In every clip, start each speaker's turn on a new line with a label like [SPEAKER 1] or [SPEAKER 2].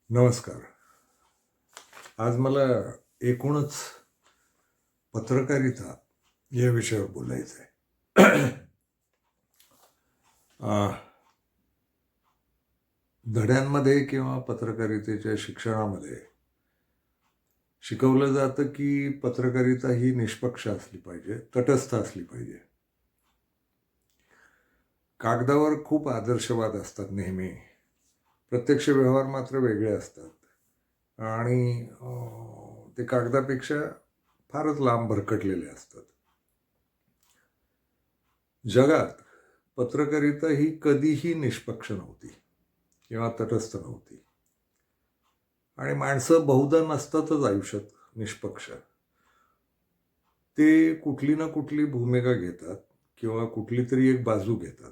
[SPEAKER 1] नमस्कार. आज मला एकूणच पत्रकारिता या विषयावर बोलायचं आहे. धड्यांमध्ये किंवा पत्रकारितेच्या शिक्षणामध्ये शिकवलं जातं की पत्रकारिता ही निष्पक्ष असली पाहिजे, तटस्थ असली पाहिजे. कागदावर खूप आदर्शवाद असतात नेहमी, प्रत्यक्ष व्यवहार मात्र वेगळे असतात आणि ते कागदापेक्षा फारच लांब भरकटलेले असतात. जगात पत्रकारिता ही कधीही निष्पक्ष नव्हती किंवा तटस्थ नव्हती आणि माणसं बहुधा नसतातच आयुष्यात निष्पक्ष. ते कुठली ना कुठली भूमिका घेतात किंवा कुठली तरी एक बाजू घेतात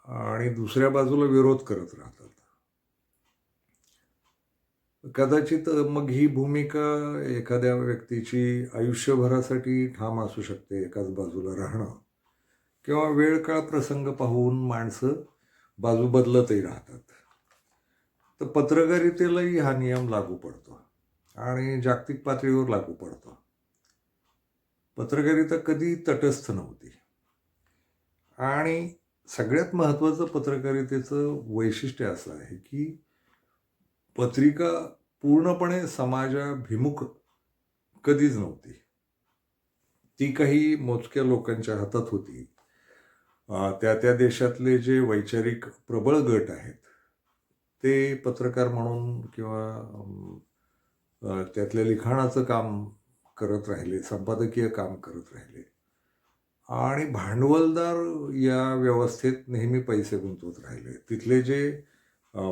[SPEAKER 1] आणि दुसऱ्या बाजूला विरोध करत राहतात. कदाचित मग ही भूमिका एखाद्या व्यक्तीची आयुष्यभरासाठी ठाम असू शकते, एकाच बाजूला राहणं, किंवा वेळ काळ प्रसंग पाहून माणसं बाजू बदलतही राहतात. तर पत्रकारितेलाही हा नियम लागू पडतो आणि जागतिक पातळीवर लागू पडतो. पत्रकारिता कधी तटस्थ नव्हती आणि सगळ्यात महत्त्वाचं पत्रकारितेचं वैशिष्ट्य असं आहे की पत्रिका पूर्णपणे समाजाभिमुख कधीच नव्हती. ती काही मोजक्या लोकांच्या हातात होती. त्या देशातले जे वैचारिक प्रबळ गट आहेत ते पत्रकार म्हणून किंवा त्यातल्या लिखाणाचं काम करत राहिले, संपादकीय काम करत राहिले आणि भांडवलदार या व्यवस्थेत नेहमी पैसे गुंतवत राहिले. तिथले जे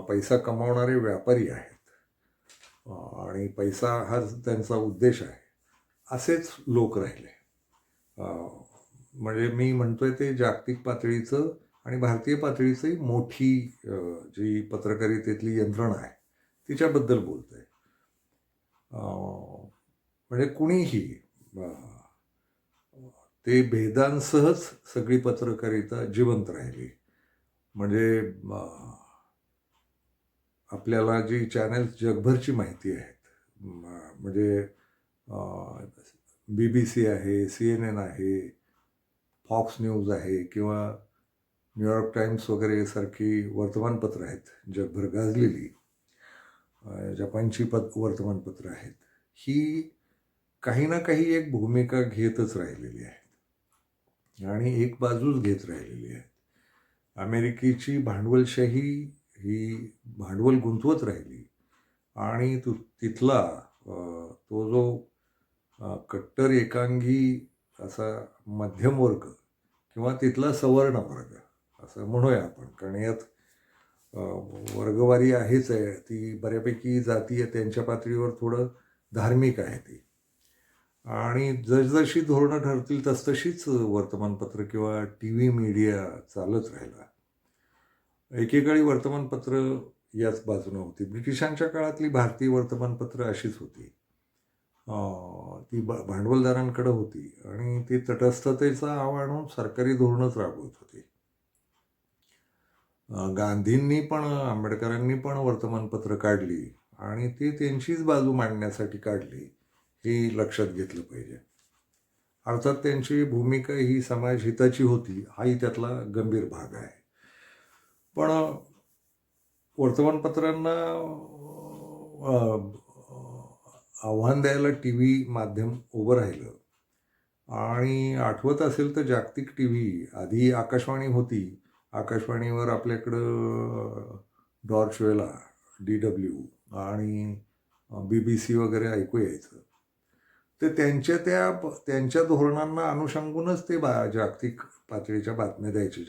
[SPEAKER 1] पैसा कमावणारे व्यापारी आहेत आणि पैसा हा त्यांचा उद्देश आहे, असेच लोक राहिले. म्हणजे मी म्हणतोय ते जागतिक पातळीचं आणि भारतीय पातळीचंही मोठी जी पत्रकारितेतली यंत्रणा आहे तिच्याबद्दल बोलतोय. म्हणजे कुणीही ते भेदांसहच सगळी पत्रकारिता जिवंत राहिली. म्हणजे आपल्याला जी चॅनल्स जगभरची माहिती आहेत, म्हणजे BBC आहे, CNN आहे, फॉक्स न्यूज आहे किंवा न्यूयॉर्क टाइम्स वगैरे सारखी वर्तमानपत्र आहेत जगभर गाजलेली, जपानची वर्तमानपत्र आहेत, ही काही ना काही एक भूमिका घेतच राहिलेली आहे आणि एक बाजूच घेत राहिलेली आहे. अमेरिकेची भांडवलशाही ही भांडवल गुंतवत राहिली आणि तिथला तो जो कट्टर एकांगी असा मध्यम वर्ग किंवा तिथला सवर्ण वर्ग असं म्हणूया आपण, कारण यात वर्गवारी आहेच आहे, ती बऱ्यापैकी जाती आहे, त्यांच्या पातळीवर थोडं धार्मिक आहे ती, आणि जसजशी धोरणं ठरतील तसतशीच वर्तमानपत्र किंवा TV मीडिया चालत राहिला. एकेकाळी वर्तमानपत्र याच बाजूने होती. ब्रिटिशांच्या काळातली भारतीय वर्तमानपत्र अशीच होती. ती भांडवलदारांकडे होती आणि ती तटस्थतेचा आव आणून सरकारी धोरणच राबवत होती. गांधींनी पण, आंबेडकरांनी पण वर्तमानपत्र काढली आणि ती त्यांचीच बाजू मांडण्यासाठी काढली, हे लक्षात घेतलं पाहिजे. अर्थात त्यांची भूमिका ही समाजहिताची होती, हाही त्यातला गंभीर भाग आहे. पण वर्तमानपत्रांना आव्हान द्यायला TV माध्यम उभं राहिलं आणि आठवत असेल तर जागतिक TV, आधी आकाशवाणी होती, आकाशवाणीवर आपल्याकडं डॉर्च वेला, DW आणि BBC वगैरे ऐकू यायचं. ते त्यांच्या धोरणांना अनुषंगूनच ते जागतिक पातळीच्या बातम्या द्यायचे,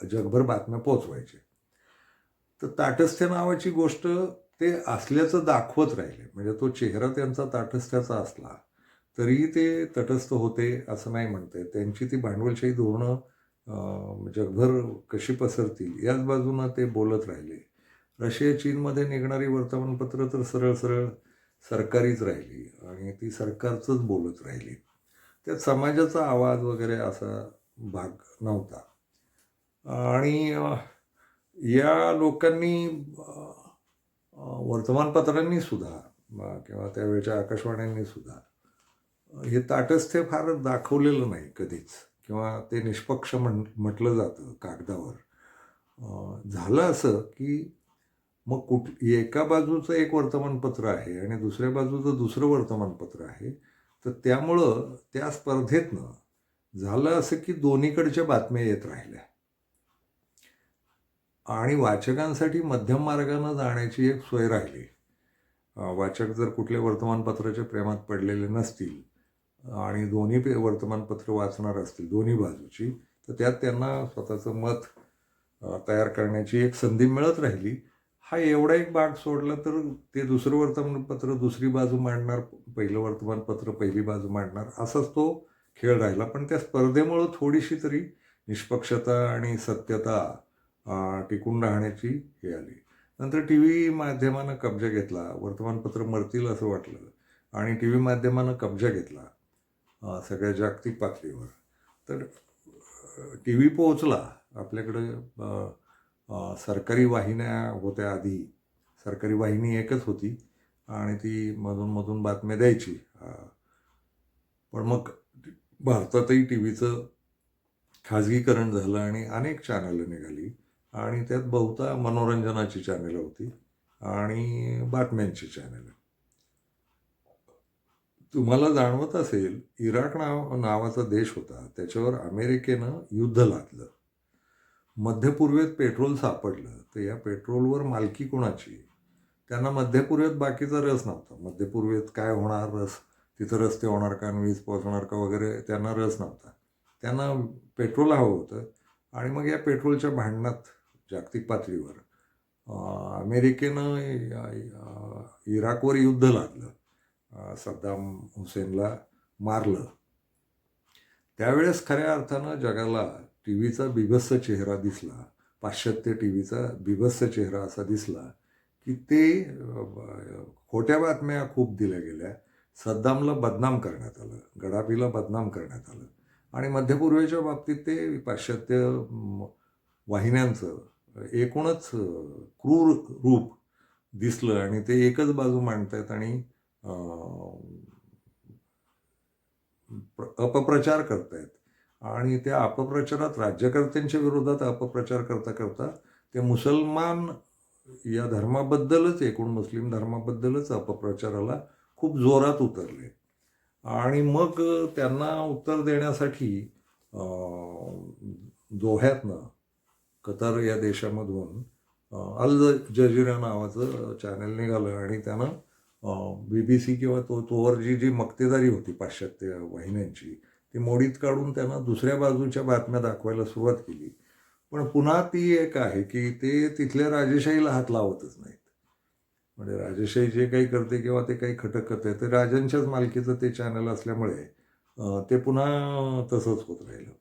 [SPEAKER 1] जगभर बातम्या पोचवायचे. तर ताटस्थ्य नावाची गोष्ट ते असल्याचं दाखवत राहिले. म्हणजे तो चेहरा त्यांचा ताटस्थ्याचा असला तरीही ते तटस्थ होते असं नाही म्हणते. त्यांची ती भांडवलशाही धोरणं जगभर कशी पसरतील याच बाजूनं ते बोलत राहिले. रशिया, चीनमध्ये निघणारी वर्तमानपत्र तर सरळ सरळ सरकारीच राहिली आणि ती सरकारचंच बोलत राहिली. त्यात समाजाचा आवाज वगैरे असा भाग नव्हता. आणि या लोकांनी वर्तमानपत्रांनी सुद्धा किंवा त्यावेळच्या आकाशवाण्यांनी सुद्धा हे ताटस्थ्य फार दाखवलेलं नाही कधीच, किंवा ते निष्पक्ष म्हटलं जातं कागदावर. झालं असं की मग एका बाजूचं एक वर्तमानपत्र आहे आणि दुसऱ्या बाजूचं दुसरं वर्तमानपत्र आहे, तर त्यामुळं त्या स्पर्धेतनं झालं असं की दोन्हीकडच्या बातम्या येत राहिल्या आणि वाचकांसाठी मध्यम मार्गानं जाण्याची एक सोय राहिली. वाचक जर कुठल्या वर्तमानपत्राच्या प्रेमात पडलेले नसतील आणि दोन्ही वर्तमानपत्र वाचणार असतील दोन्ही बाजूची, तर त्यात त्यांना स्वतःचं मत तयार करण्याची एक संधी मिळत राहिली. हा एवढा एक भाग सोडला तर ते दुसरं वर्तमानपत्र दुसरी बाजू मांडणार, पहिलं वर्तमानपत्र पहिली बाजू मांडणार, असाच तो खेळ राहिला. पण त्या स्पर्धेमुळं थोडीशी तरी निष्पक्षता आणि सत्यता टिकून राहण्याची हे आली. नंतर टी व्ही माध्यमानं कब्जा घेतला, वर्तमानपत्र मरतील असं वाटलं आणि टी व्ही माध्यमानं कब्जा घेतला सगळ्या जागतिक पातळीवर. तर टी व्ही पोहोचला आपल्याकडं. सरकारी वाहिन्या होत्या आधी, सरकारी वाहिनी एकच होती आणि ती मधून बातम्या द्यायची. पण मग भारतातही टी व्हीचं खाजगीकरण झालं आणि अनेक चॅनलं निघाली आणि त्यात बहुता मनोरंजनाची चॅनलं होती आणि बातम्यांची चॅनलं. तुम्हाला जाणवत असेल, इराक नावाचा देश होता, त्याच्यावर अमेरिकेनं युद्ध लादलं. मध्यपूर्वेत पेट्रोल सापडलं, तर या पेट्रोलवर मालकी कोणाची? त्यांना मध्यपूर्वेत बाकीचा रस नव्हता. मध्यपूर्वेत काय होणार, तिथं रस्ते होणार का, वीज पोहोचणार का वगैरे त्यांना रस नव्हता. त्यांना पेट्रोल हवं होतं आणि मग या पेट्रोलच्या भांडणात जागतिक पातळीवर अमेरिकेनं इराकवर युद्ध लादलं, सद्दाम हुसेनला मारलं. त्यावेळेस खऱ्या अर्थानं जगाला टी व्हीचा बिभत्स चेहरा दिसला, पाश्चात्य टी व्हीचा बिभत्स चेहरा असा दिसला की ते खोट्या बातम्या खूप दिल्या गेल्या. सद्दामला बदनाम करण्यात आलं, गडाफीला बदनाम करण्यात आलं आणि मध्यपूर्वेच्या बाबतीत ते पाश्चात्य वाहिन्यांचं एकूणच क्रूर रूप दिसलं आणि ते एकच बाजू मांडतायत आणि अपप्रचार करतायत. आणि त्या अपप्रचारात राज्यकर्त्यांच्या विरोधात अपप्रचार करता करता ते मुसलमान या धर्माबद्दलच, एकूण मुस्लिम धर्माबद्दलच अपप्रचाराला खूप जोरात उतरले. आणि मग त्यांना उत्तर देण्यासाठी दोह्यातनं, कतार या देशामधून अल जजीरा नावाचं चॅनल निघालं आणि त्यानं BBC किंवा तोवर जी मक्तेदारी होती पाश्चात्य वाहिन्यांची ती मोडीत काढून त्यांना दुसऱ्या बाजूच्या बातम्या दाखवायला सुरुवात केली. पण पुन्हा ती एक आहे की ते तिथल्या राजेशाहीला हात लावतच नाहीत. म्हणजे राजेशाही जे काही करते किंवा ते काही खटक करते ते राजांच्याच मालकीचं ते चॅनल असल्यामुळे ते पुन्हा तसंच होत राहिलं.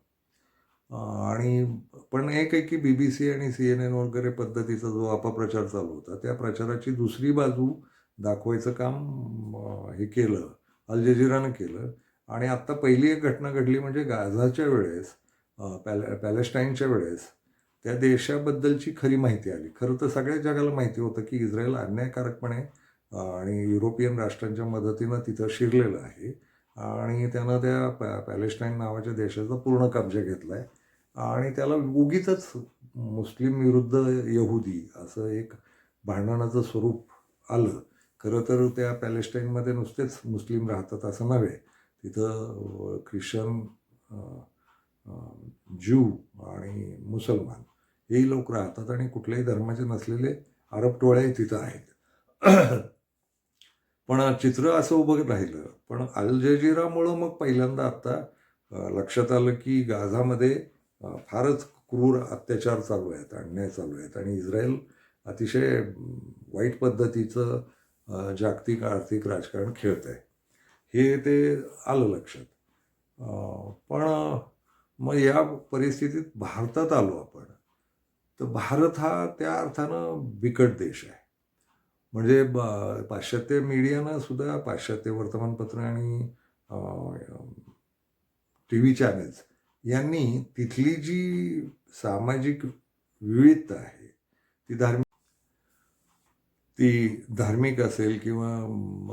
[SPEAKER 1] आणि पण एक आहे की BBC आणि CNN वगैरे पद्धतीचा जो अपप्रचार चालू होता, त्या प्रचाराची दुसरी बाजू दाखवायचं काम हे केलं, अल जजीरानं केलं. आणि आत्ता पहिली एक घटना घडली म्हणजे गाझाच्या वेळेस, पॅलेस्टाईनच्या वेळेस त्या देशाबद्दलची खरी माहिती आली. खरं तर सगळ्या जगाला माहिती होतं की इस्रायल अन्यायकारकपणे आणि युरोपियन राष्ट्रांच्या मदतीनं तिथं शिरलेलं आहे आणि त्यानं त्या पॅलेस्टाईन नावाच्या देशाचा पूर्ण कब्जा घेतला आहे आणि त्याला उगीचच मुस्लिम विरुद्ध यहुदी असं एक भांडणाचं स्वरूप आलं. खरं तर त्या पॅलेस्टाईनमध्ये नुसतेच मुस्लिम राहतात असं नव्हे, तिथं ख्रिश्चन, ज्यू आणि मुसलमान हेही लोक राहतात आणि कुठल्याही धर्माचे नसलेले अरब टोळ्याही तिथं आहेत. पण चित्र असं उभं राहिलं. पण अल जजीरामुळं मग पहिल्यांदा आत्ता लक्षात आलं की गाझामध्ये फारच क्रूर अत्याचार चालू आहेत, अन्याय चालू आहेत आणि इस्रायल अतिशय वाईट पद्धतीचं जागतिक आर्थिक राजकारण खेळत आहे, हे ते आलं लक्षात. पण मग या परिस्थितीत भारतात आलो आपण, तर भारत हा त्या अर्थानं बिकट देश आहे. म्हणजे पाश्चात्य मीडियानं सुद्धा, पाश्चात्य वर्तमानपत्र आणि टी व्ही चॅनल्स यांनी तिथली जी सामाजिक विविधता आहे, ती धार्मिक ती धार्मिक असेल किंवा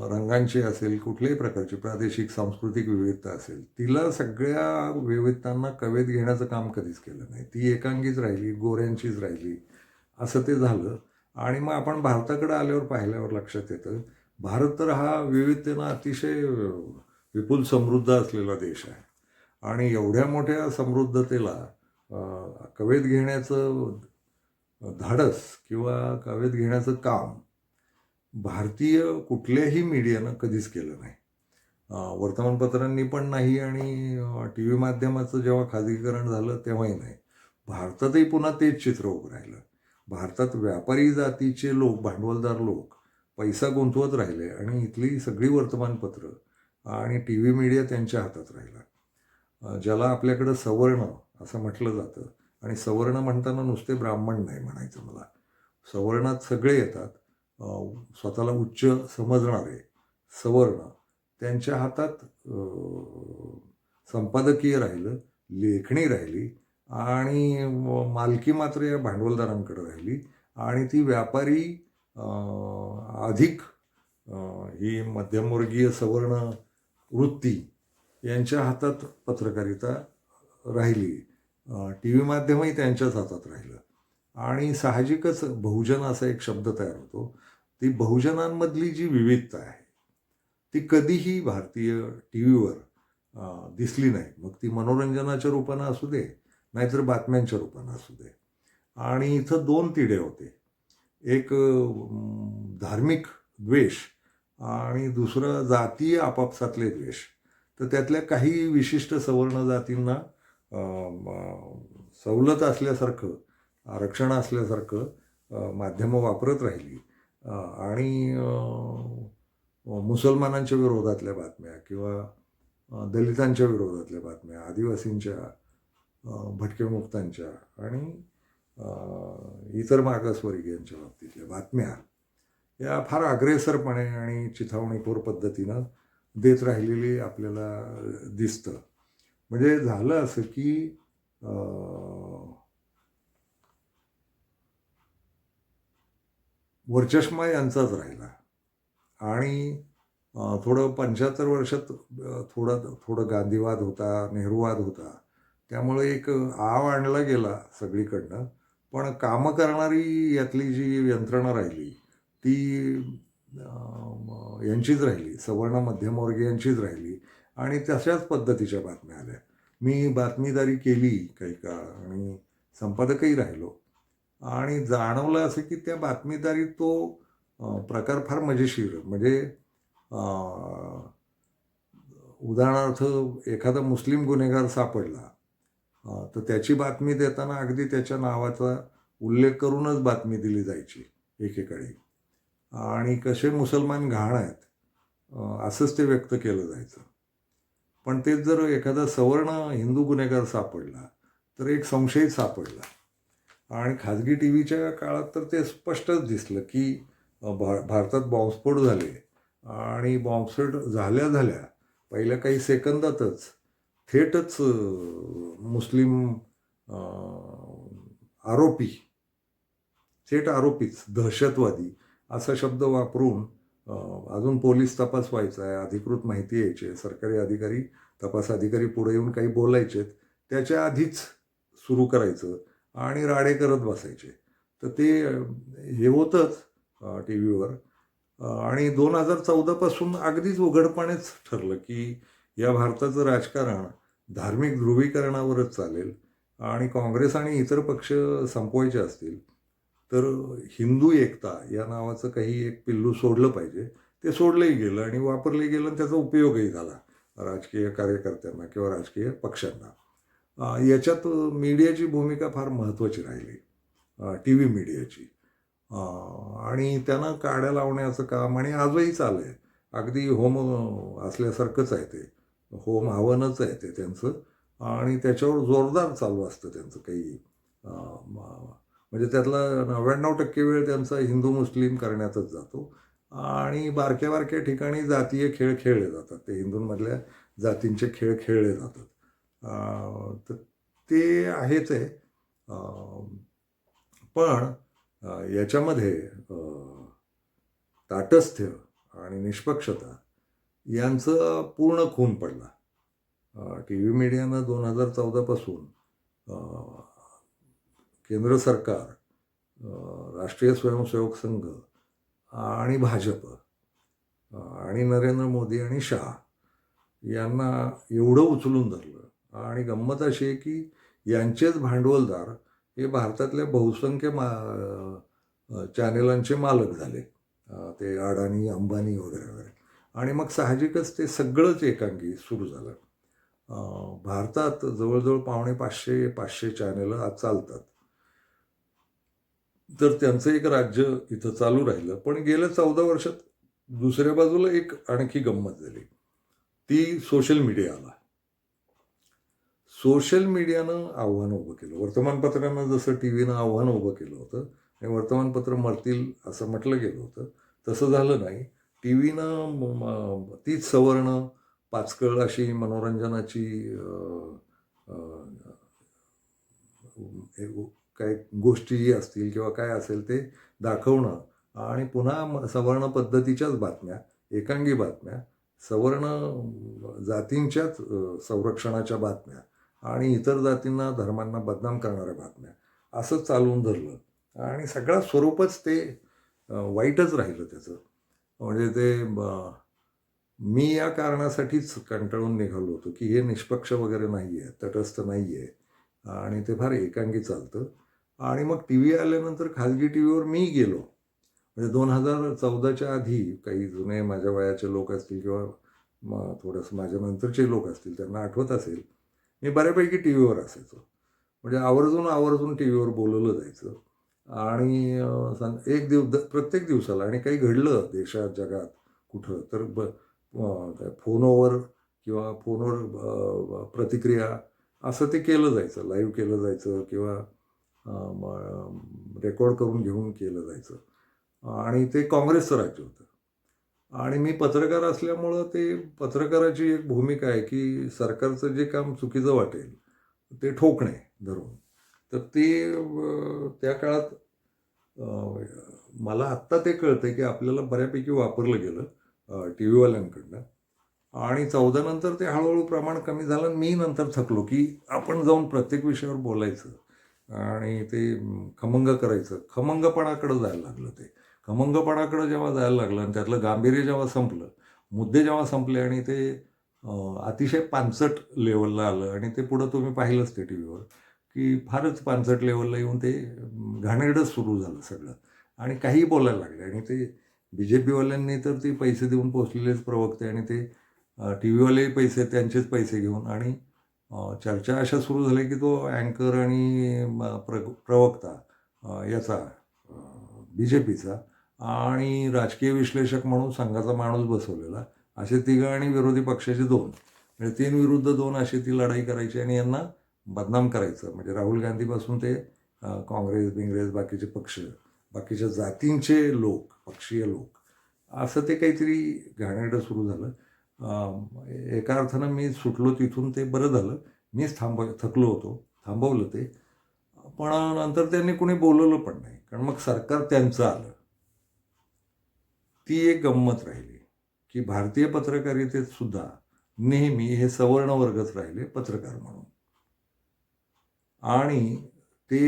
[SPEAKER 1] रंगांची असेल, कुठल्याही प्रकारची प्रादेशिक सांस्कृतिक विविधता असेल, तिला सगळ्या विविधतांना कवेत घेण्याचं काम कधीच केलं नाही. ती एकांगीच राहिली, गोऱ्यांचीच राहिली, असं ते झालं. आणि मग आपण भारताकडे आल्यावर पाहिल्यावर लक्षात येतं, भारत तर हा विविधतेनं अतिशय विपुल समृद्ध असलेला देश आहे. आणि एवढ्या मोठ्या समृद्धतेला कवेत घेण्याचं धाडस किंवा कवेत घेण्याचं काम भारतीय कुठल्याही मीडियानं कधीच केलं नाही. वर्तमानपत्रांनी पण नाही आणि टी व्ही माध्यमाचं जेव्हा खाजगीकरण झालं तेव्हाही नाही. भारतातही पुन्हा तेच चित्र उभं राहिलं. भारतात व्यापारी जातीचे लोक, भांडवलदार लोक पैसा गुंतवत राहिले आणि इथली सगळी वर्तमानपत्रं आणि टी व्ही मीडिया त्यांच्या हातात राहिला. ज्याला आपल्याकडं सवर्ण असं म्हटलं जातं, आणि सवर्ण म्हणताना नुसते ब्राह्मण नाही म्हणायचं मला. सवर्णात सगळे येतात. स्वतःला उच्च समजणारे सवर्ण, त्यांच्या हातात संपादकीय राहिलं, लेखणी राहिली आणि मालकी मात्र या भांडवलदारांकडे राहिली. आणि ती व्यापारी अधिक ही मध्यमवर्गीय सवर्ण वृत्ती यांच्या हातात पत्रकारिता राहिली. टी व्ही माध्यमही त्यांच्याच हातात राहिलं. आणि साहजिकच बहुजन असा एक शब्द तयार होतो. ती बहुजनांमधली जी विविधता आहे ती कधीही भारतीय टी व्हीवर दिसली नाही. मग ती मनोरंजनाच्या रूपानं असू दे, नाहीतर बातम्यांच्या रूपानं असू दे. आणि इथं दोन तिढे होते. एक धार्मिक द्वेष आणि दुसरं जातीय आपापसातले द्वेष. तर त्यातल्या काही विशिष्ट सवर्ण जातींना सवलत असल्यासारखं, आरक्षण असल्यासारखं माध्यमं वापरत राहिली. आणि मुसलमानांच्या विरोधातल्या बातम्या किंवा दलितांच्या विरोधातल्या बातम्या, आदिवासींच्या, भटकेमुक्तांच्या आणि इतर मागासवर्गीयांच्या बाबतीतल्या बातम्या या फार अग्रेसरपणे आणि चिथावणीखोर पद्धतीनं देत राहिलेली आपल्याला दिसतं. म्हणजे झालं असं की वरचष्मा यांचाच राहिला. आणि थोडं 75 वर्षात थोडं गांधीवाद होता, नेहरूवाद होता. त्यामुळे एक आव आणला गेला सगळीकडनं. पण कामं करणारी यातली जी यंत्रणा राहिली ती यांचीच राहिली, सवर्ण मध्यमवर्गीयांचीच राहिली. आणि तशाच पद्धतीच्या बातम्या आल्या. मी बातमीदारी केली काही काळ आणि संपादकही राहिलो. आणि जाणवलं असं की त्या बातमीदारीत तो प्रकार फार मजेशीर. म्हणजे उदाहरणार्थ एखादा मुस्लिम गुन्हेगार सापडला तर त्याची बातमी देताना अगदी त्याच्या नावाचा उल्लेख करूनच बातमी दिली जायची एकेकाळी. आणि कसे मुसलमान घाण आहेत असंच ते व्यक्त केलं जायचं. पण तेच जर एखादा सवर्ण हिंदू गुन्हेगार सापडला तर एक संशयित सापडला. आणि खाजगी टी व्हीच्या काळात तर ते स्पष्टच दिसलं की भारतात बॉम्बस्फोट झाले आणि बॉम्बस्फोट झाल्या पहिल्या काही सेकंदातच थेटच मुस्लिम आरोपी, थेट आरोपीच दहशतवादी असा शब्द वापरून अजून पोलीस तपास व्हायचा आहे, अधिकृत माहिती यायची आहे, सरकारी अधिकारी, तपास अधिकारी पुढे येऊन काही बोलायचेत, त्याच्या आधीच सुरू करायचं आणि राडे करत बसायचे. तर ते हे होतंच टी व्हीवर. आणि 2014 पासून अगदीच उघडपणेच ठरलं की या भारताचं राजकारण धार्मिक ध्रुवीकरणावरच चालेल. आणि काँग्रेस आणि इतर पक्ष संपवायचे असतील तर हिंदू एकता या नावाचं काही एक पिल्लू सोडलं पाहिजे. ते सोडलंही गेलं आणि वापरलं गेलं आणि त्याचा उपयोगही झाला राजकीय कार्यकर्त्यांना किंवा राजकीय पक्षांना. याच्यात मीडियाची भूमिका फार महत्त्वाची राहिली, टी व्ही मीडियाची. आणि त्यांना काड्या लावण्याचं काम आणि आजही चालू आहे. अगदी होम असल्यासारखंच आहे ते, होम हवनच आहे ते त्यांचं. आणि त्याच्यावर जोरदार चालू असतं त्यांचं काही. म्हणजे त्यातला 99% वेळ त्यांचा हिंदू मुस्लिम करण्यातच जातो. आणि बारक्या बारक्या ठिकाणी जातीय खेळ खेळले जातात, ते हिंदूंमधल्या जातींचे खेळ खेळले जातात. तर ते आहेच आहे. पण याच्यामध्ये ताटस्थ्य आणि निष्पक्षता यांचं पूर्ण खून पडला. टी व्ही मीडियानं 2014पासून केंद्र सरकार, राष्ट्रीय स्वयंसेवक संघ आणि भाजप आणि नरेंद्र मोदी आणि शहा यांना एवढं उचलून धरलं. आणि गंमत अशी आहे की यांचेच भांडवलदार हे भारतातल्या बहुसंख्य चॅनेलांचे मालक झाले, ते अडाणी, अंबानी वगैरे वगैरे. आणि मग साहजिकच ते सगळंच एकांगी सुरू झालं. भारतात जवळजवळ 550 चॅनेल आज चालतात. तर त्यांचं एक राज्य इथं चालू राहिलं. पण गेल्या 14 वर्षात दुसऱ्या बाजूला एक आणखी गंमत झाली, ती सोशल मीडिया आला. सोशल मीडियानं आव्हान उभं केलं. वर्तमानपत्रांना जसं टी व्हीनं आव्हान उभं केलं होतं आणि वर्तमानपत्र मरतील असं म्हटलं गेलं होतं, तसं झालं नाही. टी व्हीनं तीच सवर्ण पाचकळ अशी मनोरंजनाची काय गोष्टी असतील किंवा काय असेल ते दाखवणं आणि पुन्हा सवर्ण पद्धतीच्याच बातम्या, एकांगी बातम्या, सवर्ण जातींच्याच संरक्षणाच्या बातम्या आणि इतर जातींना, धर्मांना बदनाम करणाऱ्या बातम्या असं चालवून धरलं. आणि सगळं स्वरूपच ते वाईटच राहिलं त्याचं. म्हणजे ते मी या कारणासाठीच कंटाळून निघालो होतो की हे निष्पक्ष वगैरे नाही आहे, तटस्थ नाही आहे आणि ते फार एकांगी चालतं. आणि मग टी व्ही आल्यानंतर खाजगी टी व्हीवर मी गेलो. म्हणजे 2014च्या आधी काही जुने माझ्या वयाचे लोक असतील किंवा थोडंसं माझ्या नंतरचे लोक असतील, त्यांना आठवत असेल, मी बऱ्यापैकी टी व्हीवर असायचो. म्हणजे आवर्जून टी व्हीवर बोलवलं जायचं. आणि प्रत्येक दिवसाला आणि काही घडलं देशात, जगात कुठं, तर फोनवर किंवा फोनवर प्रतिक्रिया असं ते केलं जायचं, लाईव्ह केलं जायचं किंवा रेकॉर्ड करून घेऊन केलं जायचं. आणि ते काँग्रेसचं राज्य होतं. आणि मी पत्रकार असल्यामुळं ते पत्रकाराची एक भूमिका आहे की सरकारचं जे काम चुकीचं वाटेल ते ठोकणे धरून. तर ते त्या काळात मला आत्ता ते कळतं की आपल्याला बऱ्यापैकी वापरलं गेलं टी व्हीवाल्यांकडनं. आणि 14 नंतर ते हळूहळू प्रमाण कमी झालं. मी नंतर थकलो की आपण जाऊन प्रत्येक विषयावर बोलायचं आणि ते खमंग करायचं. खमंगपणाकडं जायला लागलं. ते खमंगपणाकडं जेव्हा जायला लागलं आणि त्यातलं गांभीर्य जेव्हा संपलं, मुद्दे जेव्हा संपले आणि ते अतिशय पानसट लेवलला आलं आणि ते पुढं तुम्ही पाहिलंच ते टी व्हीवर की फारच पानसट लेवलला येऊन ते घाणेरडंच सुरू झालं सगळं. आणि काहीही बोलायला लागले. आणि ते BJPवाल्यांनी तर ते पैसे देऊन पोचलेलेच प्रवक्ते आणि ते टी व्हीवालेही पैसे, त्यांचेच पैसे घेऊन. आणि चर्चा अशा सुरू झाल्या की तो अँकर आणि प्रवक्ता याचा BJPचा आणि राजकीय विश्लेषक म्हणून संघाचा माणूस बसवलेला, असे तिघं आणि विरोधी पक्षाचे 2, म्हणजे 3 विरुद्ध 2 अशी ती लढाई करायची आणि यांना बदनाम करायचं. म्हणजे राहुल गांधीपासून ते काँग्रेस बाकीचे पक्ष, बाकीच्या जातींचे लोक, पक्षीय लोक, असं ते काहीतरी घाणेरडं सुरू झालं. एका अर्थानं मी सुटलो तिथून, ते बरं झालं. मीच थकलो होतो, थांबवलं ते. पण नंतर त्यांनी कुणी बोलवलं पण नाही, कारण मग सरकार त्यांचं आलं. ती एक गंमत राहिली की भारतीय पत्रकारितेत सुद्धा नेहमी हे सवर्ण वर्गच राहिले पत्रकार म्हणून. आणि ते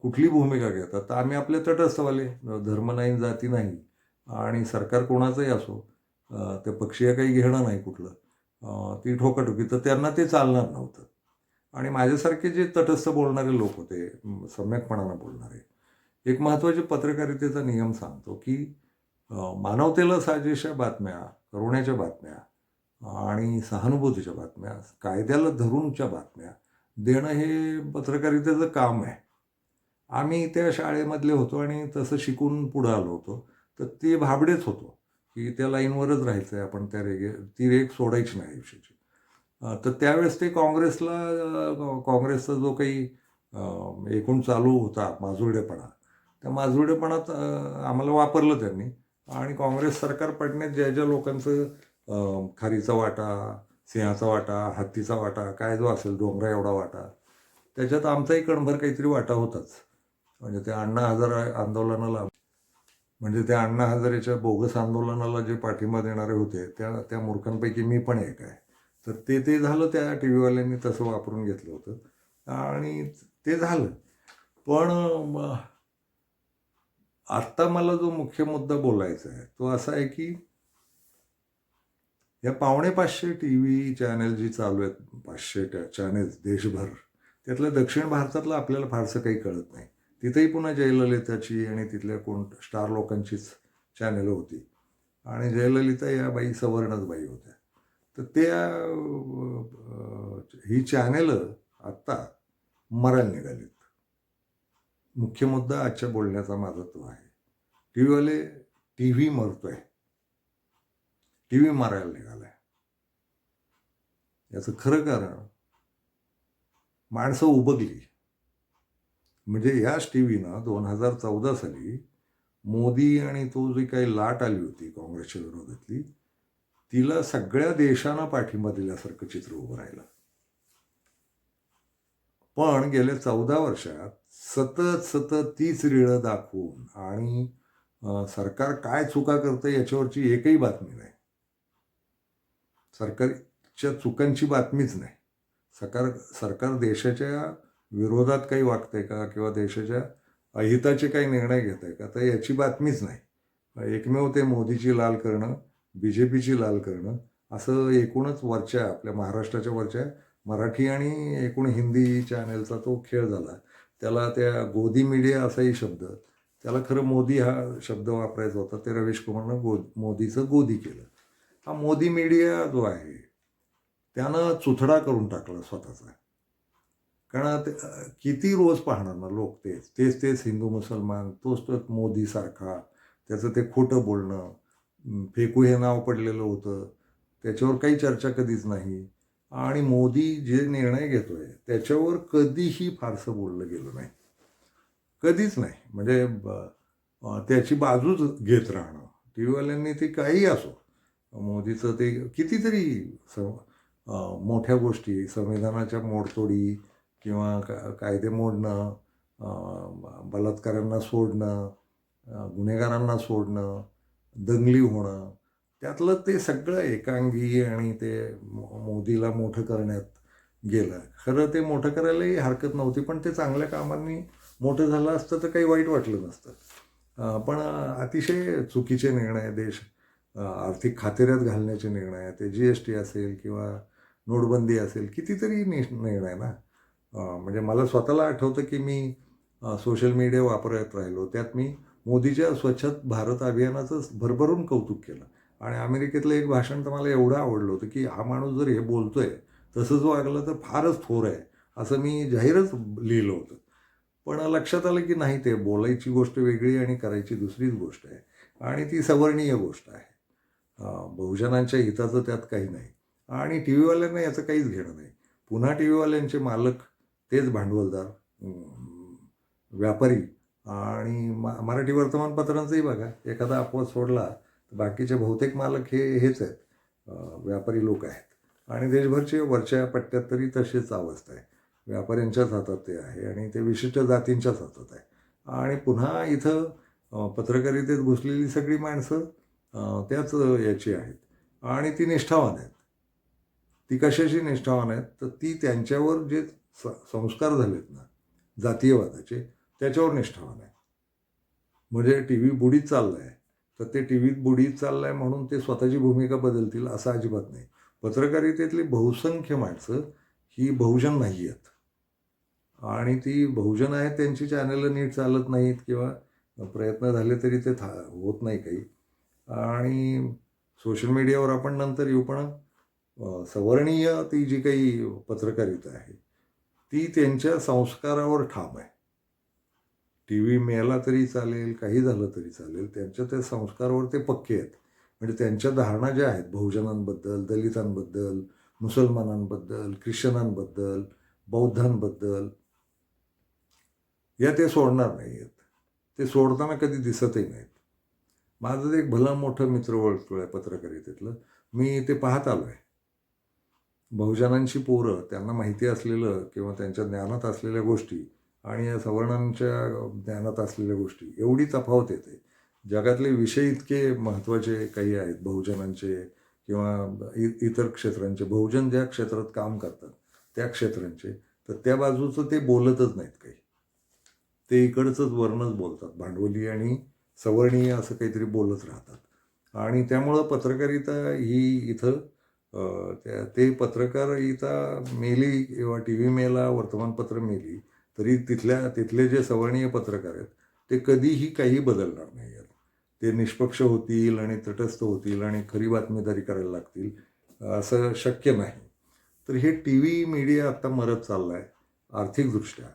[SPEAKER 1] कुठली भूमिका घेतात, तर आम्ही आपले तटस्थवाले, धर्म नाही, जाती नाही, आणि सरकार कोणाचंही असो, ते पक्षीय काही घेणं नाही कुठलं, ती ठोकाठोकी, तर त्यांना ते चालणार नव्हतं. आणि माझ्यासारखे जे तटस्थ बोलणारे लोक होते, सम्यकपणानं बोलणारे, एक महत्त्वाचे पत्रकारितेचा नियम सांगतो की मानवतेला साजेशा बातम्या, करुण्याच्या बातम्या आणि सहानुभूतीच्या बातम्या, कायद्याला धरूनच्या बातम्या देणं हे पत्रकारितेचं काम आहे. आम्ही त्या शाळेमधले होतो आणि तसं शिकून पुढं आलो होतो. तर ते भाबडेच होतो की त्या लाईनवरच राहायचं आहे आपण, ती रेघ सोडायची नाही आयुष्याची. तर त्यावेळेस ते काँग्रेसचा जो काही एकूण चालू होता माजुरडेपणा, त्या माजुरडेपणात आम्हाला वापरलं त्यांनी. आणि काँग्रेस सरकार पडण्यात ज्या ज्या लोकांचं खारीचा वाटा, सिंहाचा वाटा, हत्तीचा वाटा, काय जो असेल, डोंगरा एवढा वाटा, त्याच्यात आमचाही कणभर काहीतरी वाटा होताच. म्हणजे त्या अण्णा हजारे आंदोलनाला म्हणजे त्या अण्णा हजारेच्या बोगस आंदोलनाला जे पाठिंबा देणारे होते त्या मूर्खांपैकी मी पण एक आहे. तर ते झालं, त्या टी व्हीवाल्यांनी तसं वापरून घेतलं होतं आणि ते झालं. पण आत्ता मला जो मुख्य मुद्दा बोलायचा आहे तो असा आहे की या 550 टी व्ही चॅनल जी चालू आहेत, 500 चॅनेल्स देशभर, त्यातलं दक्षिण भारतातलं आपल्याला फारसं काही कळत नाही. तिथेही पुन्हा जयललिताची आणि तिथल्या कोण स्टार लोकांचीच चॅनल होती आणि जयललिता या बाई सवर्णच बाई होत्या. तर त्या ही चॅनेलं आत्ता मरायला निघालीत. मुख्य मुद्दा आजच्या बोलण्याचा माझा तो आहे. टी व्हीवाले टी व्ही मरतोय, टी व्ही मारायला निघालाय. याचं खरं कारण माणसं उबगली. म्हणजे याच टी व्हीनं 2014 साली मोदी आणि तो जी काही लाट आली होती काँग्रेसच्या विरोधातली, तिला सगळ्या देशानं पाठिंबा दिल्यासारखं चित्र उभं राहिलं. पण गेल्या 14 वर्षात सतत तीच रीळं दाखवून आणि सरकार काय चुका करतं याच्यावरची एकही बातमी नाही. सरकारच्या चुकांची बातमीच नाही. सरकार देशाच्या विरोधात काही वागतंय का किंवा देशाच्या अहिताचे काही निर्णय घेत आहे का, तर याची बातमीच नाही. एकमेव ते मोदीची लाल करणं, बी जे पीची लाल करणं, असं एकूणच वरच्या आपल्या महाराष्ट्राच्या वरच्या मराठी आणि एकूण हिंदी चॅनेलचा तो खेळ झाला. त्याला त्या गोदी मीडिया असाही शब्द, त्याला खरं मोदी हा शब्द वापरायचा होता, ते रवीश कुमारनं मोदीचं गोदी केलं. हा मोदी मीडिया जो आहे त्यानं चुथडा करून टाकला स्वतःचा. कारण किती रोज पाहणार ना लोक तेच हिंदू मुसलमान, तोच मोदीसारखा, त्याचं ते खोटं बोलणं, फेकू हे नाव पडलेलं होतं, त्याच्यावर काही चर्चा कधीच नाही. आणि मोदी जे निर्णय घेतोय त्याच्यावर कधीही फारसं बोललं गेलं नाही, कधीच नाही. म्हणजे त्याची बाजूच घेत राहणं टी व्हीवाल्यांनी, ते काही असो, मोदीचं ते कितीतरी मोठ्या गोष्टी, संविधानाच्या मोडतोडी किंवा कायदे मोडणं, बलात्कारांना सोडणं, गुन्हेगारांना सोडणं, दंगली होणं, त्यातलं ते सगळं एकांगी आणि ते मोदीला मोठं करण्यात गेलं. खरं ते मोठं करायलाही हरकत नव्हती, पण ते चांगल्या कामांनी मोठं झालं असतं तर काही वाईट वाटलं नसतं. पण अतिशय चुकीचे निर्णय, देश आर्थिक खातेऱ्यात घालण्याचे निर्णय, ते GST असेल किंवा नोटबंदी असेल, कितीतरी निर्णय ना. म्हणजे मला स्वतःला आठवतं की मी सोशल मीडिया वापरत राहिलो, त्यात मी मोदीच्या स्वच्छ भारत अभियानाचं भरभरून कौतुक केलं. आणि अमेरिकेतलं एक भाषण तर मला एवढं आवडलं होतं की हा माणूस जर हे बोलतोय तसंच वागलं तर फारच थोर आहे, असं मी जाहीरच लिहिलं होतं. पण लक्षात आलं की नाही, ते बोलायची गोष्ट वेगळी आणि करायची दुसरीच गोष्ट आहे, आणि ती सवर्णीय गोष्ट आहे. बहुजनांच्या हिताचं त्यात काही नाही. आणि टी व्हीवाल्यांना याचं काहीच घेणं नाही. पुन्हा टी व्हीवाल्यांचे मालक तेच भांडवलदार, व्यापारी. आणि मराठी वर्तमानपत्रांचंही बघा, एखादा अपवाद सोडला तर बाकीचे बहुतेक मालक हेच आहेत, व्यापारी लोक आहेत. आणि देशभरचे वरच्या पट्ट्यात तरी तशीच अवस्था आहे. व्यापाऱ्यांच्याच हातात ते आहे आणि ते विशिष्ट जातींच्याच हातात आहे. आणि पुन्हा इथं पत्रकारितेत घुसलेली सगळी माणसं त्याच याची आहेत आणि ती निष्ठावान आहेत. ती कशाची निष्ठावान आहेत, तर ती त्यांच्यावर जे संस्कार झालेत ना जातीयवादाचे, त्याच्यावर निष्ठावान आहे. म्हणजे टी व्ही बुडीत चाललाय तर ते टी व्हीत बुडीत चाललाय म्हणून ते स्वतःची भूमिका बदलतील असं अजिबात नाही. पत्रकारितेतली बहुसंख्य माणसं ही बहुजन नाही आहेत, आणि ती बहुजन आहेत, त्यांची चॅनलं नीट चालत नाहीत किंवा प्रयत्न झाले तरी ते होत नाही काही. आणि सोशल मीडियावर आपण नंतर येऊ, पण सवर्णीय ती जी काही पत्रकारिता आहे ती त्यांच्या संस्कारावर ठाम आहे. टी व्ही मेला तरी चालेल, काही झालं तरी चालेल, त्यांच्या त्या संस्कारावर ते पक्के आहेत. म्हणजे त्यांच्या धारणा ज्या आहेत बहुजनांबद्दल, दलितांबद्दल, मुसलमानांबद्दल, ख्रिश्चनांबद्दल, बौद्धांबद्दल, या ते सोडणार नाही आहेत. ते सोडताना कधी दिसतही नाहीत. माझं एक भलं मोठं मित्रवर्तुळ आहे पत्रकारितेतलं, मी ते पाहत आलो आहे. बहुजनांची पोरं, त्यांना माहिती असलेलं किंवा त्यांच्या ज्ञानात असलेल्या गोष्टी आणि या सवर्णांच्या ज्ञानात असलेल्या गोष्टी, एवढी तफावत येते. जगातले विषय इतके महत्त्वाचे काही आहेत बहुजनांचे किंवा इतर क्षेत्रांचे, बहुजन ज्या क्षेत्रात काम करतात त्या क्षेत्रांचे, तर त्या बाजूचं ते बोलतच नाहीत काही. ते इकडचंच वरनंच बोलतात, भांडवली आणि सवर्णीय असं काहीतरी बोलत राहतात. आणि त्यामुळं पत्रकारिता ही इथं ते पत्रकारिता मेली किंवा टी व्ही मेला, वर्तमानपत्र मेली, तरी तिथले जे सवर्णीय पत्रकार आहेत ते कधीही काही बदलणार नाही आहेत. ते निष्पक्ष होतील आणि तटस्थ होतील आणि खरी बातमीदारी करायला लागतील असं शक्य नाही. तर हे टी व्ही मीडिया आत्ता मरत चालला आहे आर्थिकदृष्ट्या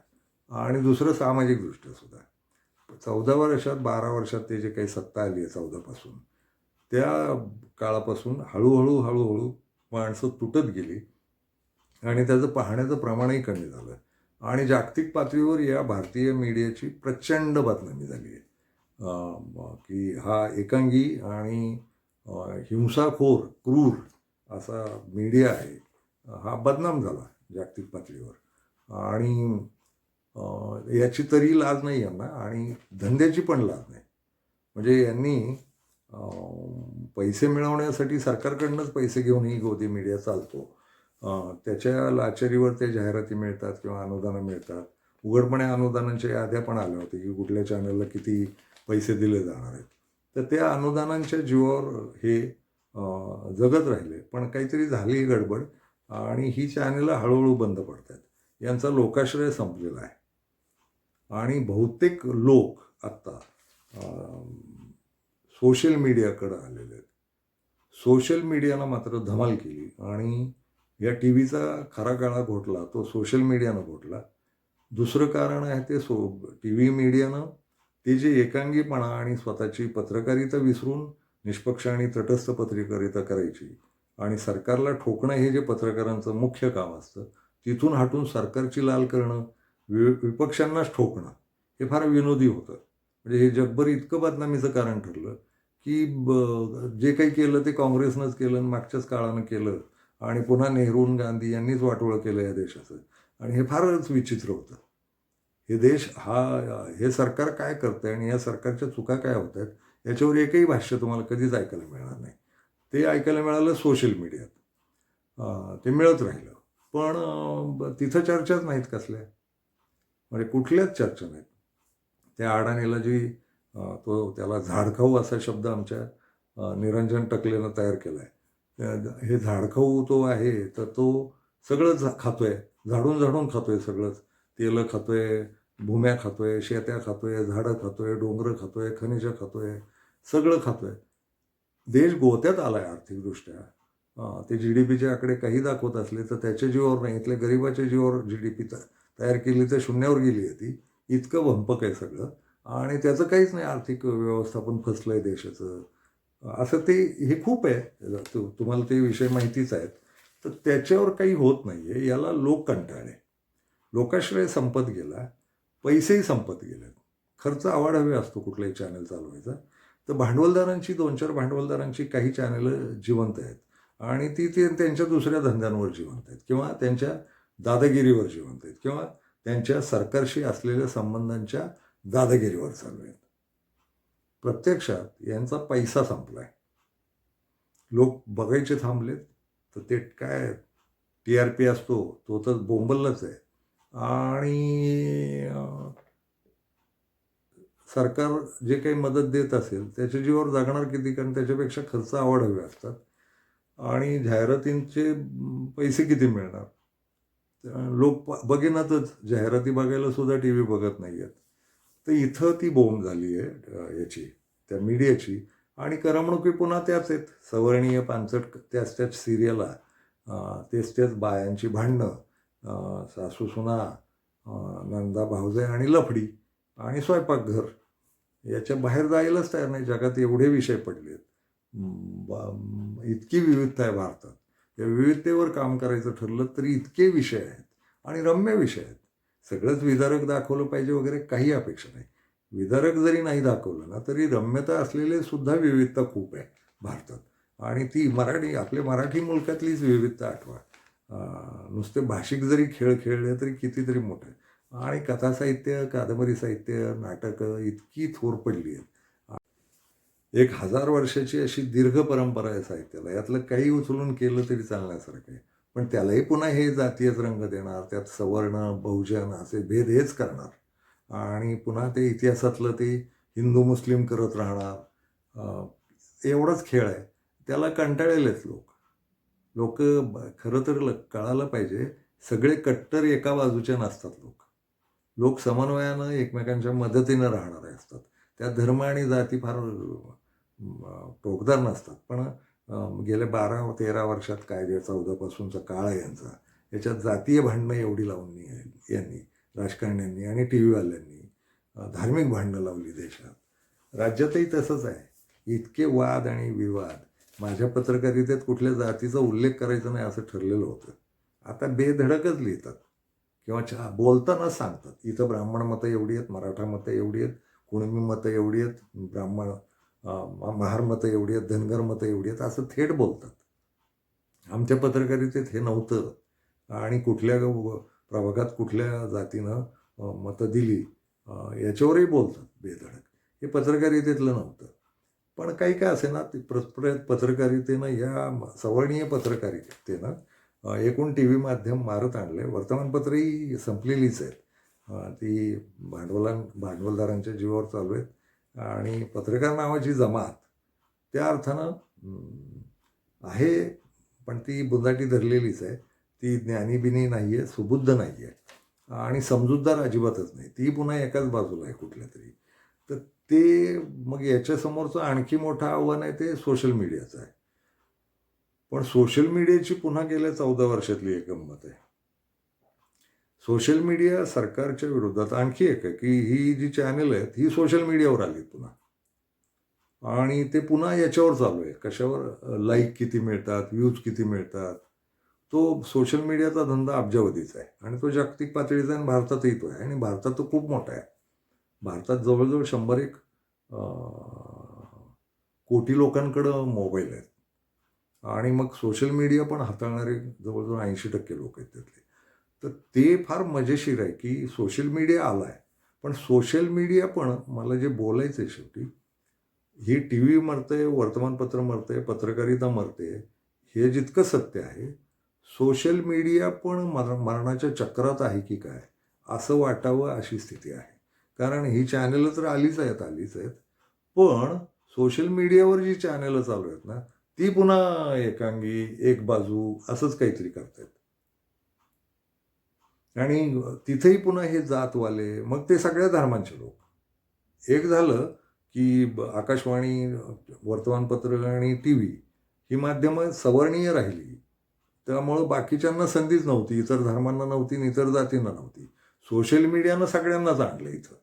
[SPEAKER 1] आणि दुसरं सामाजिकदृष्ट्या सुद्धा. 14 वर्षात 12 वर्षात ते जे काही सत्ता आली आहे 14 पासून, त्या काळापासून हळूहळू माणसं तुटत गेली आणि त्याचं पाहण्याचं प्रमाणही कमी झालं आणि जागतिक पातळीवर या भारतीय मीडियाची प्रचंड बदनामी झाली आहे. की हा एकांगी आणि हिंसाखोर, क्रूर असा मीडिया आहे, हा बदनाम झाला जागतिक पातळीवर. आणि याची तरी लाज नाही यांना आणि धंद्याची पण लाज नाही. म्हणजे यांनी पैसे मिळवण्यासाठी सरकारकडनंच पैसे घेऊनही गोदी मीडिया चालतो. त्याच्या लाचारीवर ते जाहिराती मिळतात किंवा अनुदानं मिळतात. उघडपणे अनुदानांच्या याद्या पण आल्या होत्या की कुठल्या चॅनलला किती पैसे दिले जाणार आहेत. तर त्या अनुदानांच्या जीवावर हे जगत राहिले. पण काहीतरी झाली गडबड आणि ही चॅनलं हळूहळू बंद पडत आहेत. यांचा लोकाश्रय संपलेला आहे आणि बहुतेक लोक आत्ता सोशल मीडियाकडं आलेले आहेत. सोशल मीडियानं मात्र धमाल केली आणि या टी व्हीचा खरा काळा घोटला तो सोशल मीडियानं घोटला. दुसरं कारण आहे ते टी व्ही मीडियानं ते जे एकांगीपणा आणि स्वतःची पत्रकारिता विसरून निष्पक्ष आणि तटस्थ पत्रकारिता करायची आणि सरकारला ठोकणं हे जे पत्रकारांचं मुख्य काम असतं, तिथून हटून सरकारची लाल करणं, विपक्षांनाच ठोकणं हे फार विनोदी होतं. म्हणजे हे जगभर इतकं बदनामीचं कारण ठरलं की जे काही केलं ते काँग्रेसनंच केलं आणि मागच्याच काळानं केलं आणि पुन्हा नेहरू गांधी यांनीच वाटोळं केलं या देशाचं. आणि हे फारच विचित्र होतं. हे सरकार काय करतंय आणि या सरकारच्या चुका काय होत आहेत याच्यावर एकही भाष्य तुम्हाला कधीच ऐकायला मिळणार नाही. ते ऐकायला मिळालं सोशल मीडियात. ते मिळत राहिलं. पण तिथं चर्चाच नाहीत कसल्या. म्हणजे कुठल्याच चर्चा नाहीत. त्या अडाणीला त्याला झाडखाऊ असा शब्द आमच्या निरंजन टकलेनं तयार केला आहे. हे झाडखाऊ तो आहे तर तो सगळंच खातोय, झाडून खातोय सगळंच. तेलं खातोय, भूम्या खातोय, शेत्या खातोय, झाडं खातोय, डोंगरं खातोय, खनिजं खातोय, सगळं खातोय. देश गोत्यात आला आहे आर्थिकदृष्ट्या. ते GDPचे आकडे काही दाखवत असले तर त्याच्या जीवावर नाही, इथल्या गरिबाच्या जीवावर GDP तयार केली तर शून्यावर गेली आहे ती. इतकं भंपक आहे सगळं आणि त्याचं काहीच नाही. आर्थिक व्यवस्थापन फसलं आहे देशाचं असं हे खूप आहे. तुम्हाला ते विषय माहितीच आहेत. तर त्याच्यावर काही होत नाही आहे. याला लोक कंटाळले. लोकाश्रय संपत गेला, पैसेही संपत गेले. खर्च आवाढव्य असतो कुठलाही चॅनल चालवायचा. तर भांडवलदारांची 2-4 भांडवलदारांची काही चॅनलं जिवंत आहेत आणि ती त्यांच्या दुसऱ्या धंद्यांवर जिवंत आहेत किंवा त्यांच्या दादागिरीवर जिवंत आहेत किंवा त्यांच्या सरकारशी असलेल्या संबंधांच्या दादागिरीवर चालू आहेत. प्रत्यक्षात यांचा पैसा संपला आहे. लोक बघायचे थांबलेत. तर ते काय TRP असतो तो तर बोंबललाच आहे आणि सरकार जे काही मदत देत असेल त्याच्या जीवावर जगणार किती, कारण त्याच्यापेक्षा खर्च आवाढव्य असतात आणि जाहिरातींचे पैसे किती मिळणार. लोक बघेनातच, जाहिराती बघायला सुद्धा टी व्ही बघत नाही आहेत. तर इथं ती बोंब झाली आहे याची, त्या मीडियाची. आणि करमणुकी पुन्हा त्याच आहेत, सवर्णीय पानचट त्याच सिरियला, तेच बायांची भांडणं, सासू सुना, नंदा भावजे आणि लफडी आणि स्वयंपाकघर. याच्या बाहेर जायलाच तयार नाही. जगात एवढे विषय पडले आहेत, इतकी विविधता आहे भारतात. या विविधतेवर काम करायचं ठरलं तरी इतके विषय आहेत आणि रम्य विषय आहेत. सगळंच विदारक दाखवलं पाहिजे वगैरे काही अपेक्षा नाही. विदारक जरी नाही दाखवलं ना तरी रम्यता असलेले सुद्धा विविधता खूप आहे भारतात. आणि ती आपल्या मराठी मुलकातलीच विविधता आठवा. नुसते भाषिक जरी खेळ खेळले तरी कितीतरी मोठे. आणि कथासाहित्य, कादंबरी साहित्य, नाटकं इतकी थोर पडली आहेत. 1000 वर्षाची अशी दीर्घ परंपरा आहे साहित्याला. यातलं काही उचलून केलं तरी चालण्यासारखं आहे. पण त्यालाही पुन्हा हे जातीयच रंग देणार, त्यात सवर्ण, बहुजन असे भेद हेच करणार. आणि पुन्हा ते इतिहासातलं ते हिंदू मुस्लिम करत राहणार. एवढाच खेळ आहे. त्याला कंटाळलेच लोक. लोक खरं तर कळायला पाहिजे, सगळे कट्टर एका बाजूचे नसतात लोक. लोक समन्वयानं एकमेकांच्या मदतीनं राहणारे असतात. त्यात धर्म आणि जाती फार टोकदार नसतात. पण गेल्या 12-13 वर्षात काय जे 14 पासूनचा काळ आहे यांचा, याच्यात जातीय भांडणं एवढी लावून यांनी राजकारण्यांनी आणि टी व्हीवाल्यांनी धार्मिक भांडणं लावली देशात. राज्यातही तसंच आहे. इतके वाद आणि विवाद. माझ्या पत्रकारितेत कुठल्या जातीचा उल्लेख करायचा नाही असं ठरलेलं होतं. आता बेधडकच लिहितात किंवा बोलतानाच सांगतात, इथं ब्राह्मण मतं एवढी आहेत, मराठा मतं एवढी आहेत, कुणबी मतं एवढी आहेत, महार मतं एवढी आहेत, धनगर मतं एवढी आहेत, असं थेट बोलतात. आमच्या पत्रकारितेत हे नव्हतं. आणि कुठल्या प्रभागात कुठल्या जातीनं मतं दिली याच्यावरही बोलतात बेधडक. हे पत्रकारितेतलं नव्हतं. पण काही काय असे ना, पत्रकारितेनं या सवर्णीय पत्रकारितेनं एकूण टी व्ही माध्यम मारत आणले. वर्तमानपत्रही संपलेलीच आहेत. ती भांडवलदारांच्या जीवावर चालू आहेत. आणि पत्रकार नावाची जमात त्या अर्थानं आहे, पण ती बुंदाटी धरलेलीच आहे. ती ज्ञानीबिनी नाही आहे, सुबुद्ध नाही आहे आणि समजूतदार अजिबातच नाही. ती पुन्हा एकाच बाजूला आहे कुठल्या तरी. तर ते मग याच्यासमोरचं आणखी मोठं आव्हान आहे ते सोशल मीडियाचं आहे. पण सोशल मीडियाची पुन्हा गेल्या 14 वर्षातली एक गंमत आहे. सोशल मीडिया सरकारच्या विरोधात आणखी एक आहे की ही जी चॅनल आहेत ही सोशल मीडियावर आली पुन्हा. आणि ते पुन्हा याच्यावर चालू आहे, कशावर, लाईक किती मिळतात, व्ह्यूज किती मिळतात. तो सोशल मीडियाचा धंदा अब्जावधीचा आहे आणि तो जागतिक पातळीचा आहे आणि भारतातही तो आहे. आणि भारतात तो खूप मोठा आहे. भारतात जवळजवळ 101 कोटी लोकांकडं मोबाईल आहेत. आणि मग सोशल मीडिया पण हाताळणारे जवळजवळ 80% लोक आहेत त्यातले. तर ते फार मजेशीर आहे की सोशल मीडिया आला आहे. पण सोशल मीडिया पण मला जे बोलायचं आहे शेवटी, ही टी व्ही मरतंय, वर्तमानपत्र मरतंय, पत्रकारिता मरते, हे जितकं सत्य आहे, सोशल मीडिया पण मरणाच्या चक्रात आहे की काय असं वाटावं अशी स्थिती आहे. कारण ही चॅनलं तर आलीच आहेत. पण सोशल मीडियावर जी चॅनलं चालू आहेत ना, ती पुन्हा एकांगी, एक बाजू असंच काहीतरी करतायत. आणि तिथेही पुन्हा हे जातवाले, मग ते सगळ्या धर्मांचे लोक. एक झालं की आकाशवाणी, वर्तमानपत्र आणि टी व्ही ही माध्यमं सवर्णीय राहिली. त्यामुळं बाकीच्यांना संधीच नव्हती, इतर धर्मांना नव्हती आणि इतर जातींना नव्हती. सोशल मीडियानं सगळ्यांनाच आणलं इथं.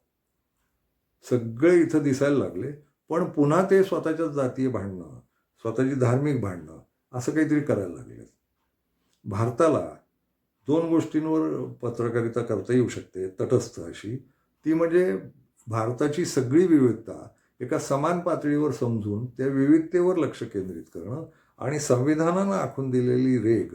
[SPEAKER 1] सगळे इथं दिसायला लागले. पण पुन्हा ते स्वतःच्याच जातीय भांडणं, स्वतःची धार्मिक भांडणं असं काहीतरी करायला लागले. भारताला 2 गोष्टींवर पत्रकारिता करता येऊ शकते तटस्थ अशी. ती म्हणजे भारताची सगळी विविधता एका समान पातळीवर समजून त्या विविधतेवर लक्ष केंद्रित करणं आणि संविधानानं आखून दिलेली रेघ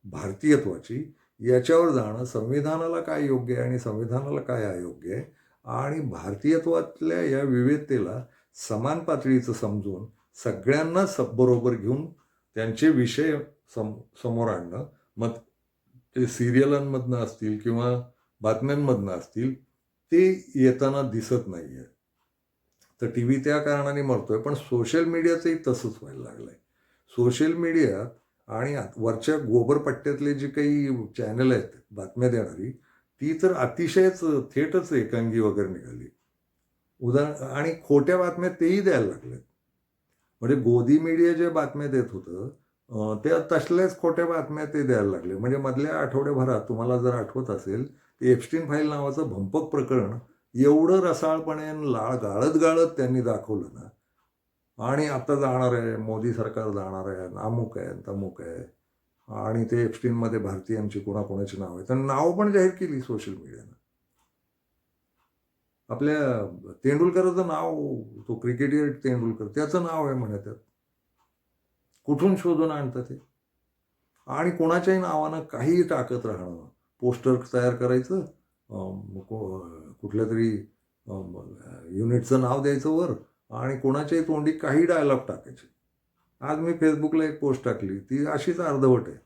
[SPEAKER 1] भारतीयत्वाची याच्यावर जाणं, संविधानाला काय योग्य आहे आणि संविधानाला काय अयोग्य आहे, आणि भारतीयत्वातल्या या विविधतेला समान पातळीचं समजून सगळ्यांना बरोबर घेऊन त्यांचे विषय समोर आणणं. मग ते सिरियलांमधनं असतील किंवा बातम्यांमधनं असतील, ते येताना दिसत नाही आहे. तर टी व्ही त्या कारणाने मरतोय. पण सोशल मीडियाचंही तसंच व्हायला लागलं आहे. सोशल मीडिया आणि वरच्या गोबरपट्ट्यातले जे काही चॅनल आहेत बातम्या देणारी, ती तर अतिशयच थेटच एकांगी वगैरे निघाली. आणि खोट्या बातम्या तेही द्यायला लागलेत. म्हणजे गोदी मीडिया ज्या बातम्या देत होतं, त्या तसल्याच खोट्या बातम्या ते द्यायला लागले. म्हणजे मधल्या आठवड्याभरात तुम्हाला जर आठवत असेल, ते एप्स्टीन फाईल नावाचं भंपक प्रकरण एवढं रसाळपणे गाळत गाळत त्यांनी दाखवलं ना. आणि आता जाणार आहे, मोदी सरकार जाणार आहे, अमुक आहे, तमुक आहे. आणि ते एप्स्टीनमध्ये भारतीयांची कोणाकोणाची नाव आहे, तर नावं पण जाहीर केली सोशल मीडियानं. आपल्या तेंडुलकरचं नाव, तो क्रिकेटर तेंडुलकर, त्याचं नाव आहे म्हणे त्यात. कुठून शोधून आणतात ते? आणि कोणाच्याही नावानं काहीही टाकत राहणं, पोस्टर तयार करायचं, कुठल्या तरी युनिटचं नाव द्यायचं वर आणि कोणाच्याही तोंडी काही डायलॉग टाकायचे. आज मी फेसबुकला एक पोस्ट टाकली, ती अशीच अर्धवट आहे.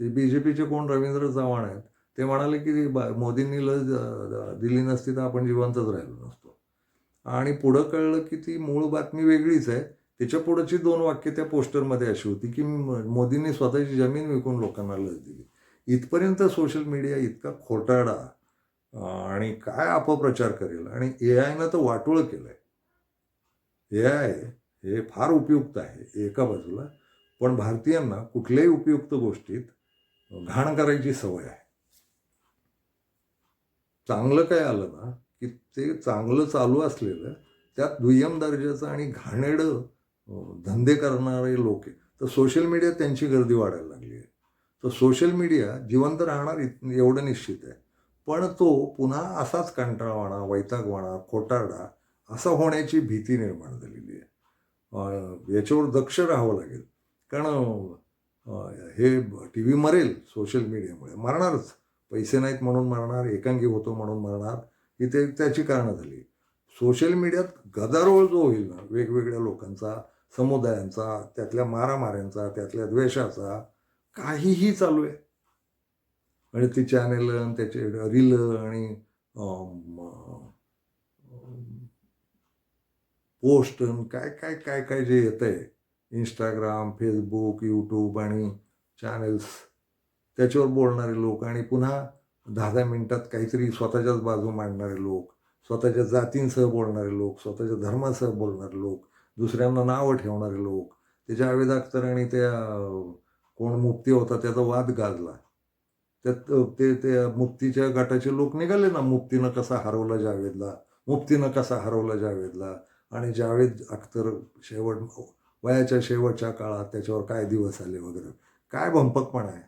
[SPEAKER 1] ते BJPचे कोण रवींद्र चव्हाण आहेत, ते म्हणाले की मोदींनी लस दिली नसती तर आपण जिवंतच राहिलो नसतो. आणि पुढं कळलं की ती मूळ बातमी वेगळीच आहे. त्याच्या पुढची 2 वाक्य त्या पोस्टरमध्ये अशी होती की मोदींनी स्वतःची जमीन विकून लोकांना लस दिली. इथपर्यंत सोशल मीडिया इतका खोटारडा आणि काय अपप्रचार करेल. आणि AIनं तर वाटोळं केलंय. AI हे फार उपयुक्त आहे एका बाजूला, पण भारतीयांना कुठल्याही उपयुक्त गोष्टीत घाण करायची सवय आहे. चांगलं काय आलं ना, की ते चांगलं चालू असलेलं त्यात दुय्यम दर्जाचं आणि घाणेरडं धंदे करणारे लोक आहेत. तर सोशल मीडियात त्यांची गर्दी वाढायला लागली आहे. तर सोशल मीडिया जिवंत राहणार एवढं निश्चित आहे. पण तो पुन्हा असाच कंटाळवाणा, वैतागवाणा, खोटारडा असा होण्याची भीती निर्माण झालेली आहे. याच्यावर दक्ष राहावं लागेल. कारण हे TV मरेल सोशल मीडियामुळे, मरणारच. पैसे नाहीत म्हणून मरणार, एकांगी होतो म्हणून मरणार, ही त्याची कारणं झाली. सोशल मीडियात गदारोळ जो होईल ना वेगवेगळ्या लोकांचा, समुदायांचा, त्यातल्या मारामाऱ्यांचा, त्यातल्या द्वेषाचा, काहीही चालू आहे. आणि ती चॅनेल आणि त्याचे रील आणि पोस्ट काय काय काय काय जे येतं आहे, इंस्टाग्राम, फेसबुक, यूट्यूब आणि चॅनल्स, त्याच्यावर बोलणारे लोक आणि पुन्हा 10-10 मिनिटात काहीतरी स्वतःच्याच बाजू मांडणारे लोक, स्वतःच्या जातींसह बोलणारे लोक, स्वतःच्या धर्मासह बोलणारे लोक, दुसऱ्यांना नावं ठेवणारे लोक. ते जावेद अख्तर आणि त्या कोण मुफ्ती होता त्याचा वाद गाजला. त्यात ते मुफ्तीच्या गटाचे लोक निघाले ना, मुफ्तीनं कसा हरवला जावेदला, मुफ्तीनं कसा हरवला जावेदला. आणि जावेद अख्तर वयाच्या शेवटच्या काळात त्याच्यावर काय दिवस आले वगैरे. काय भंपकपणा आहे.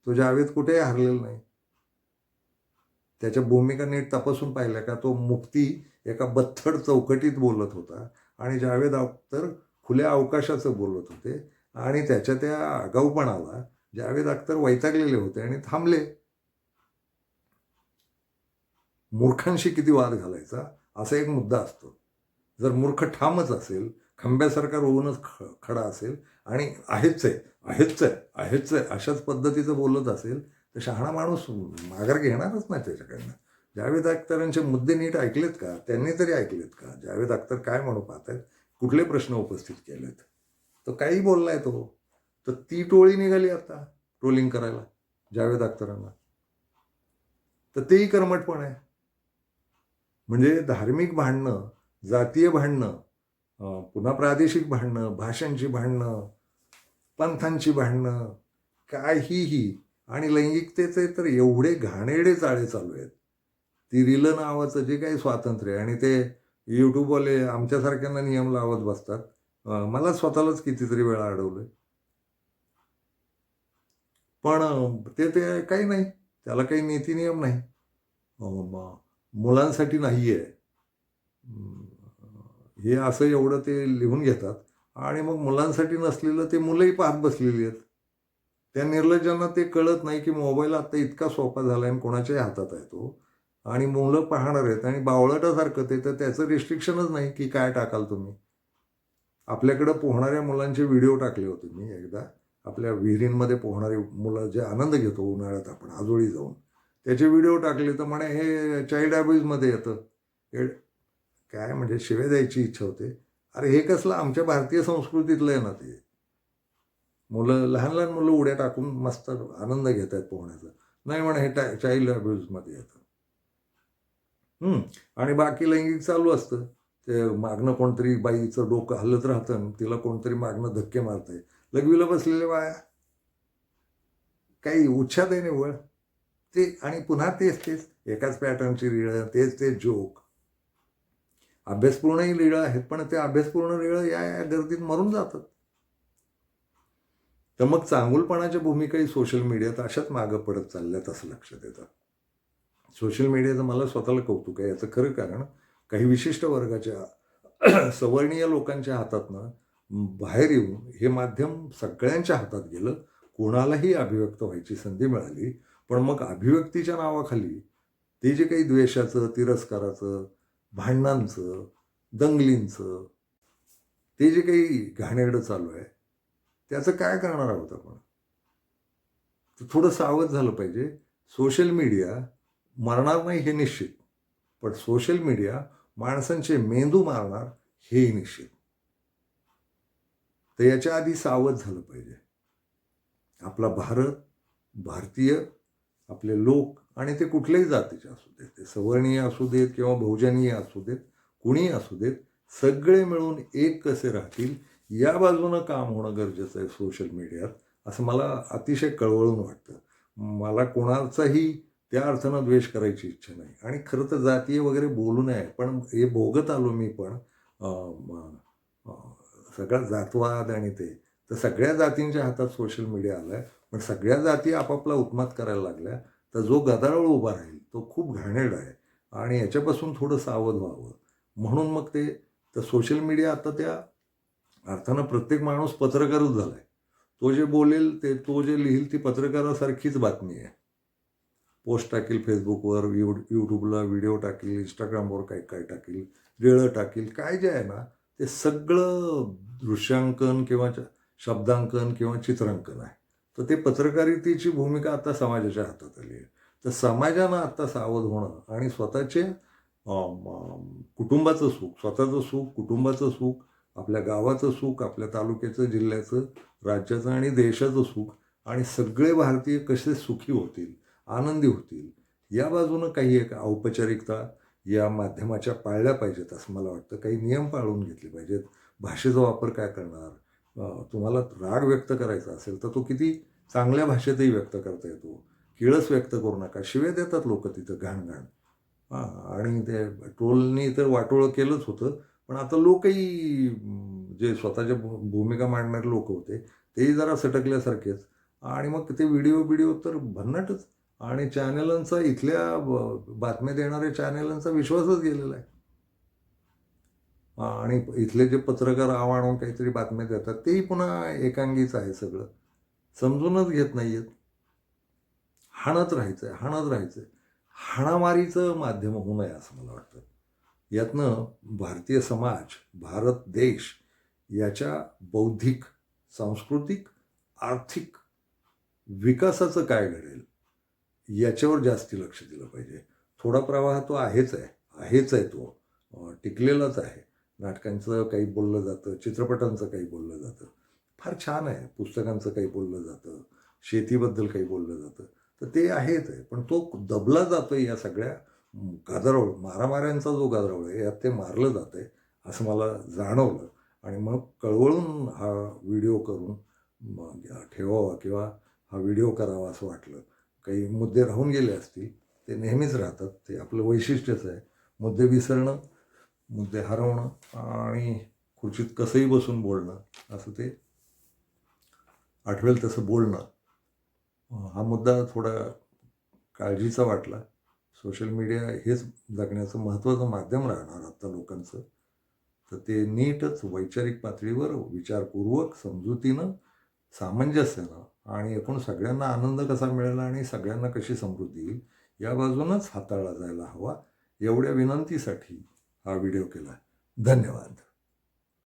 [SPEAKER 1] तो जावेद कुठेही हरलेला नाही. त्याच्या भूमिका नीट तपासून पाहिल्या का? तो मुफ्ती एका बत्थड चौकटीत बोलत होता आणि जावेद अख्तर खुल्या अवकाशाचं बोलत होते. आणि त्याच्या त्या आगाऊपणाला जावेद अख्तर वैतागलेले होते आणि थांबले. मूर्खांशी किती वाद घालायचा असा एक मुद्दा असतो. जर मूर्ख ठामच असेल, खंब्यासारखा रोवूनच खडा असेल आणि आहेच आहे, आहेच आहे, आहेच आहे अशाच पद्धतीचं बोलत असेल तर शहाणा माणूस माघार घेणारच नाही त्याच्याकडनं. जावेद अख्तरांचे मुद्दे नीट ऐकलेत का? त्यांनी तरी ऐकलेत का? जावेद अख्तर काय म्हणू पाहतायत, कुठले प्रश्न उपस्थित केलेत? तो काही बोललाय तो. तर ती टोळी निघाली आता ट्रोलिंग करायला जावेद अख्तरांना. तर तेही कर्मठपण आहे. म्हणजे धार्मिक भांडणं, जातीय भांडणं, पुन्हा प्रादेशिक भांडणं, भाषांची भांडणं, पंथांची भांडणं, काहीही. आणि लैंगिकतेचे तर एवढे घाणेरडे चाळे चालू आहेत. ती रीलं नावाचं जे काही स्वातंत्र्य आणि ते यूट्यूबवाले आमच्यासारख्यांना नियम लावत बसतात. मला स्वतःलाच कितीतरी वेळा अडवलं. पण ते काही नाही, त्याला काही नीती नियम नाही. मुलांसाठी नाही आहे हे असं एवढं ते लिहून घेतात. आणि मग मुलांसाठी नसलेलं ते मुलंही पाहत बसलेली आहेत. त्या निर्लज्जांना ते कळत नाही की मोबाईल आता इतका सोपा झाला आहे आणि कोणाच्याही हातात आहे तो. आणि मुलं पाहणार आहेत आणि बावळटासारखं ते, तर त्याचं रिस्ट्रिक्शनच नाही की काय टाकाल तुम्ही. आपल्याकडं पोहणाऱ्या मुलांचे व्हिडिओ टाकले होते मी एकदा. आपल्या विहिरींमध्ये पोहणारी मुलं जे आनंद घेतो उन्हाळ्यात आपण आजोळी जाऊन, त्याचे व्हिडिओ टाकले तर म्हणे हे चाइल्ड अब्यूजमध्ये येतं. काय म्हणजे शिव्या द्यायची इच्छा होते. अरे हे कसलं आमच्या भारतीय संस्कृतीतलं आहे ना ते. मुलं लहान लहान मुलं उड्या टाकून मस्त आनंद घेत आहेत पोहण्याचा. नाही म्हणे हे चाइल्ड अब्यूजमध्ये येतं. आणि बाकी लैंगिक चालू असतं. ते मागणं कोणतरी बाईचं डोकं हलत राहतं, तिला कोणतरी मागणं धक्के मारतंय. लघवीला बसलेल्या बाया काही उच्छाद आहे निव्वळ ते. आणि पुन्हा तेच एकाच पॅटर्नची रीळं, तेच जोक. अभ्यासपूर्णही रीळं आहेत, पण ते अभ्यासपूर्ण रीळं या गर्दीत मरून जातात. तर मग चांगुलपणाच्या भूमिकाही सोशल मीडियात अशाच मागं पडत चालल्यात असं लक्षात येतं. सोशल मीडियाचं मला स्वतःला कौतुक आहे. याचं खरं कारण काही विशिष्ट वर्गाच्या सवर्णीय लोकांच्या हातातनं बाहेर येऊन हे माध्यम सगळ्यांच्या हातात गेलं. कोणालाही अभिव्यक्त व्हायची संधी मिळाली. पण मग अभिव्यक्तीच्या नावाखाली ते जे काही द्वेषाचं, तिरस्काराचं, भांडणांचं, दंगलींचं, ते जे काही घाणेरडं चालू आहे त्याचं काय करणार आहोत आपण? तर थोडं सावध झालं पाहिजे. सोशल मीडिया मरणार नाही हे निश्चित, पण सोशल मीडिया माणसांचे मेंदू मारणार हेही निश्चित. तर याच्या आधी सावध झालं पाहिजे. आपला भारत, भारतीय, आपले लोक आणि ते कुठल्याही जातीचे असू देत, ते सवर्णीय असू देत किंवा बहुजनीय असू देत, कुणीही असू देत, सगळे मिळून एक कसे राहतील या बाजूनं काम होणं गरजेचं आहे सोशल मीडियात, असं मला अतिशय कळवळून वाटतं. मला कोणाचाही त्या अर्थानं द्वेष करायची इच्छा नाही आणि खरं तर जातीय वगैरे बोलू नये, पण हे भोगत आलो मी पण सगळा जातवाद आणि ते, तर सगळ्या जातींच्या हातात सोशल मीडिया आला आहे, पण सगळ्या जाती आपापला उत्मात करायला लागल्या, तर जो गदारोळ उभा राहील तो खूप घाणेरडा आहे आणि याच्यापासून थोडं सावध व्हावं. म्हणून मग ते तर सोशल मीडिया आता त्या अर्थानं प्रत्येक माणूस पत्रकारच झाला आहे. तो जे बोलेल ते, तो जे लिहील ती पत्रकारासारखीच बातमी आहे. पोस्ट टाकील फेसबुकवर, यूट्यूबला व्हिडिओ टाकील, इंस्टाग्रामवर काय काय टाकील, रेळं टाकील, काय जे आहे ना ते सगळं दृश्यांकन किंवा शब्दांकन किंवा चित्रांकन आहे. तर ते पत्रकारितेची भूमिका आता समाजाच्या हातात आली आहे. तर समाजानं आता सावध होणं आणि स्वतःचे कुटुंबाचं सुख, स्वतःचं सुख, कुटुंबाचं सुख, आपल्या गावाचं सुख, आपल्या तालुक्याचं, जिल्ह्याचं, राज्याचं आणि देशाचं सुख आणि सगळे भारतीय कसे सुखी होतील, आनंदी होतील, या बाजूनं काही एक औपचारिकता या माध्यमाच्या पाळल्या पाहिजेत असं मला वाटतं. काही नियम पाळून घेतले पाहिजेत. भाषेचा वापर काय करणार? तुम्हाला राग व्यक्त करायचा असेल तर तो किती चांगल्या भाषेतही व्यक्त करता येतो. किळस व्यक्त करू नका. शिव्या देतात लोकं तिथं घाण-घाण. आणि ते ट्रोलनी तर वाटोळं केलंच होतं. पण आता लोकही जे स्वतःच्या भूमिका मांडणारे लोक होते तेही जरा सटकल्यासारखेच आणि मग ते व्हिडिओ तर भन्नाटच आणि चॅनलांचा इथल्या बातम्या देणाऱ्या चॅनलांचा विश्वासच गेलेला आहे. आणि इथले जे पत्रकार आणून काहीतरी बातम्या देतात तेही पुन्हा एकांगीच आहे सगळं. समजूनच घेत नाहीयेत. हाणत राहायचंय. हाणामारीचं माध्यम होऊ नये असं मला वाटतं. यातनं भारतीय समाज, भारत देश याच्या बौद्धिक, सांस्कृतिक, आर्थिक विकासाचं काय घडेल याच्यावर जास्ती लक्ष दिलं पाहिजे. थोडा प्रवाह तो आहेच आहे तो. टिकलेलाच आहे. नाटकांचं काही बोललं जातं, चित्रपटांचं काही बोललं जातं. फार छान आहे. पुस्तकांचं काही बोललं जातं, शेतीबद्दल काही बोललं जातं. तर ते आहेच आहे. पण तो दबला जातोय या सगळ्या गदारोळ, मारामाऱ्यांचा जो गदारोळ आहे यात ते मारलं जातंय असं मला जाणवलं आणि मग कळवळून हा व्हिडिओ करून ठेवावा किंवा हा व्हिडिओ करावा असं वाटलं. काही मुद्दे राहून गेले असतील, ते नेहमीच राहतात. ते आपलं वैशिष्ट्यच आहे. मुद्दे विसरणं, मुद्दे हरवणं आणि खुर्चीत कसंही बसून बोलणं असं ते आठवेल तसं बोलणं. हा मुद्दा थोडा काळजीचा वाटला. सोशल मीडिया हेच जगण्याचं महत्त्वाचं माध्यम राहणार आत्ता लोकांचं. तर ते नीटच वैचारिक पातळीवर विचारपूर्वक, समजुतीनं, सामंजस्यानं आणि एकूण सगळ्यांना आनंद कसा मिळेल आणि सगळ्यांना कशी समृद्धी येईल या बाजूनच हाताळला जायला हवा. एवढ्या विनंतीसाठी हा व्हिडिओ केला. धन्यवाद.